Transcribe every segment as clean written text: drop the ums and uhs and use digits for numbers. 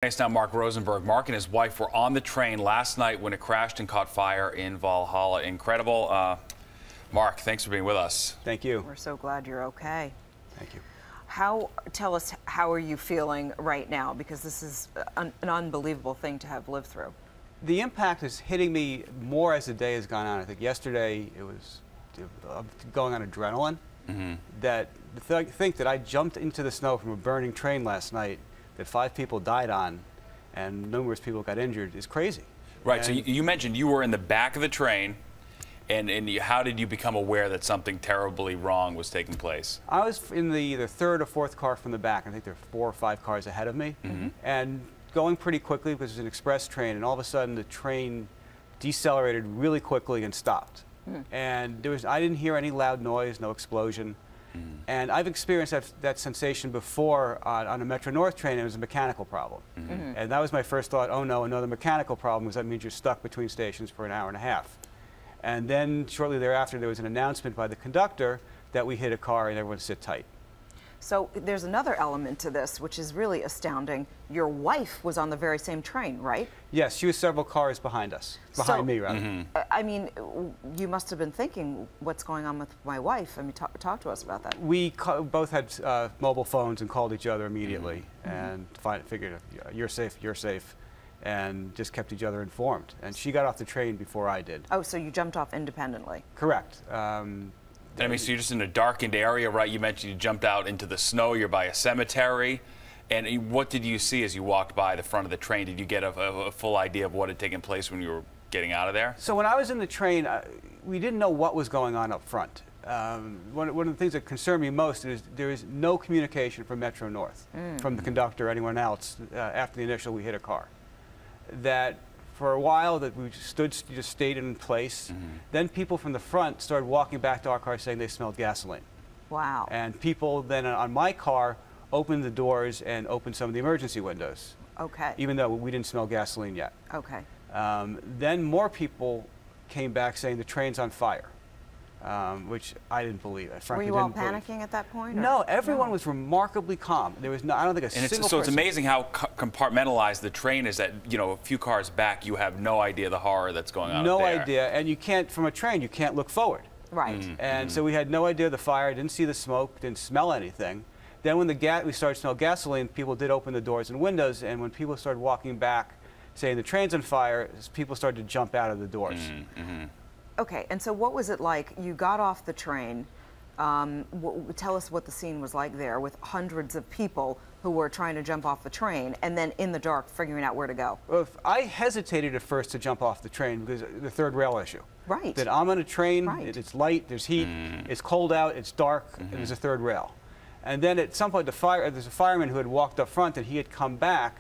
It's now Mark Rosenberg. Mark and his wife were on the train last night when it crashed and caught fire in Valhalla. Incredible. Mark, thanks for being with us. Thank you. We're so glad you're okay. Thank you. Tell us, how are you feeling right now? Because this is an unbelievable thing to have lived through. The impact is hitting me more as the day has gone on. I think yesterday it was going on adrenaline. That think that I jumped into the snow from a burning train last night that 5 people died on and numerous people got injured is crazy. Right, so you mentioned you were in the back of the train, and how did you become aware that something terribly wrong was taking place? I was in the 3rd or 4th car from the back. I think there are 4 or 5 cars ahead of me, and going pretty quickly because it was an express train, and all of a sudden the train decelerated really quickly and stopped. And I didn't hear any loud noise, no explosion. And I've experienced that sensation before on a Metro North train, and it was a mechanical problem. And that was my first thought, oh no, another mechanical problem, because that means you're stuck between stations for an hour and a half. And then shortly thereafter, there was an announcement by the conductor that we hit a car and everyone sit tight. So there's another element to this, which is really astounding. Your wife was on the very same train, right? Yes, she was several cars behind us, behind me, rather. I mean, you must have been thinking, what's going on with my wife? I mean, talk to us about that. We both had mobile phones and called each other immediately and figured, you're safe, and just kept each other informed. And she got off the train before I did. Oh, so you jumped off independently? Correct. I mean, so you're just in a darkened area, right? You mentioned you jumped out into the snow. You're by a cemetery. And what did you see as you walked by the front of the train? Did you get a full idea of what had taken place when you were getting out of there? So when I was in the train, we didn't know what was going on up front. One of the things that concerned me most is there is no communication from Metro North, from the conductor or anyone else after the initial we hit a car. That for a while that we just stayed in place. Then people from the front started walking back to our car saying they smelled gasoline. Wow. And people then on my car opened the doors and opened some of the emergency windows. Okay. Even though we didn't smell gasoline yet. Okay. Then more people came back saying the train's on fire, which I didn't believe. Were you all panicking at that point? Or? No, everyone was remarkably calm. There was I don't think a single person. So it's amazing how compartmentalized the train is that, you know, a few cars back, you have no idea the horror that's going on No up there. idea, and you can't, from a train, you can't look forward. Right. And so we had no idea of the fire, didn't see the smoke, didn't smell anything. Then when we started to smell gasoline, people did open the doors and windows, and when people started walking back saying the train's on fire, people started to jump out of the doors. Okay, and so what was it like? You got off the train. Tell us what the scene was like there with hundreds of people who were trying to jump off the train and then in the dark figuring out where to go. Well, I hesitated at first to jump off the train because the third rail issue. Right. That I'm on a train, it's light, there's heat, it's cold out, it's dark, and there's a third rail. And then at some point there's a fireman who had walked up front and he had come back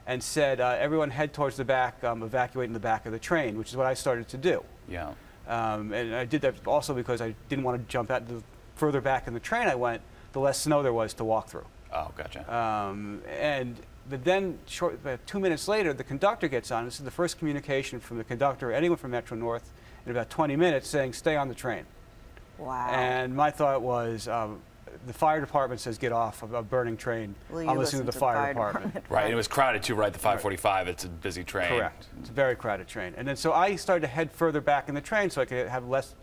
and said, everyone head towards the back, evacuate in the back of the train, which is what I started to do. Yeah. And I did that also because I didn't want to jump out. The further back in the train I went, the less snow there was to walk through. Oh, gotcha. But then, 2 minutes later, the conductor gets on. This is the first communication from the conductor or anyone from Metro North in about 20 minutes saying, stay on the train. Wow. And my thought was, the fire department says get off of a burning train. Well, I'm listening to the fire department. Right, and it was crowded too, right? The 545, it's a busy train. Correct. It's a very crowded train. And then so I started to head further back in the train so I could have less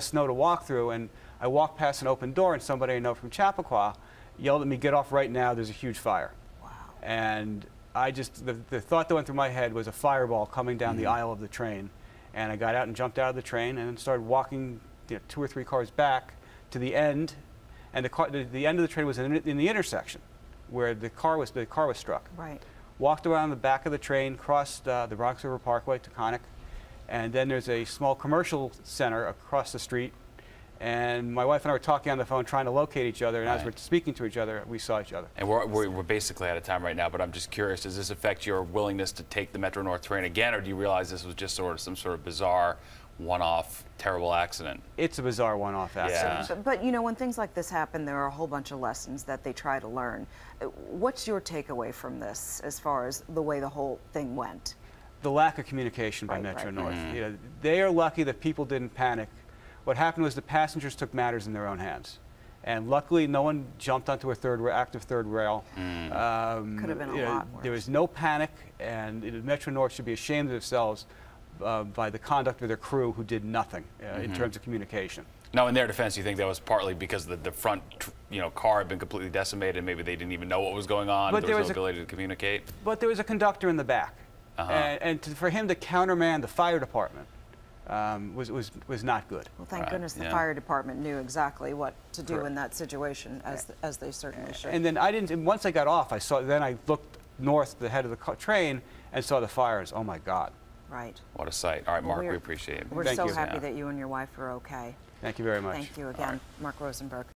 snow to walk through. And I walked past an open door and somebody I know from Chappaqua yelled at me, get off right now, there's a huge fire. Wow. And I just, the thought that went through my head was a fireball coming down the aisle of the train. And I got out and jumped out of the train and started walking 2 or 3 cars back to the end. And the end of the train was in the intersection where the car was struck. Right. Walked around the back of the train, crossed the Bronx River Parkway to Connick, and then there's a small commercial center across the street. And my wife and I were talking on the phone trying to locate each other, and as we're speaking to each other, we saw each other. And we're basically out of time right now, but I'm just curious, does this affect your willingness to take the Metro North train again, or do you realize this was just some sort of bizarre, one-off, terrible accident? It's a bizarre one-off accident. Yeah. But you know, when things like this happen, there are a whole bunch of lessons that they try to learn. What's your takeaway from this as far as the way the whole thing went? The lack of communication by Metro North. You know, they are lucky that people didn't panic. What happened was the passengers took matters in their own hands. And luckily, no one jumped onto a active third rail. Could have been a lot worse. There was no panic, and Metro North should be ashamed of themselves by the conduct of their crew who did nothing in terms of communication. Now, in their defense, you think that was partly because the front, car had been completely decimated, and maybe they didn't even know what was going on, but there was no ability to communicate? But there was a conductor in the back, and for him to countermand the fire department was not good. Well, thank goodness the fire department knew exactly what to do in that situation, as they certainly should. And then once I got off, then I looked north to the head of the train and saw the fires. Oh my God. Right. What a sight. All right, Mark, we appreciate it. We're so happy that you and your wife are okay. Thank you very much. Thank you again, Mark Rosenberg.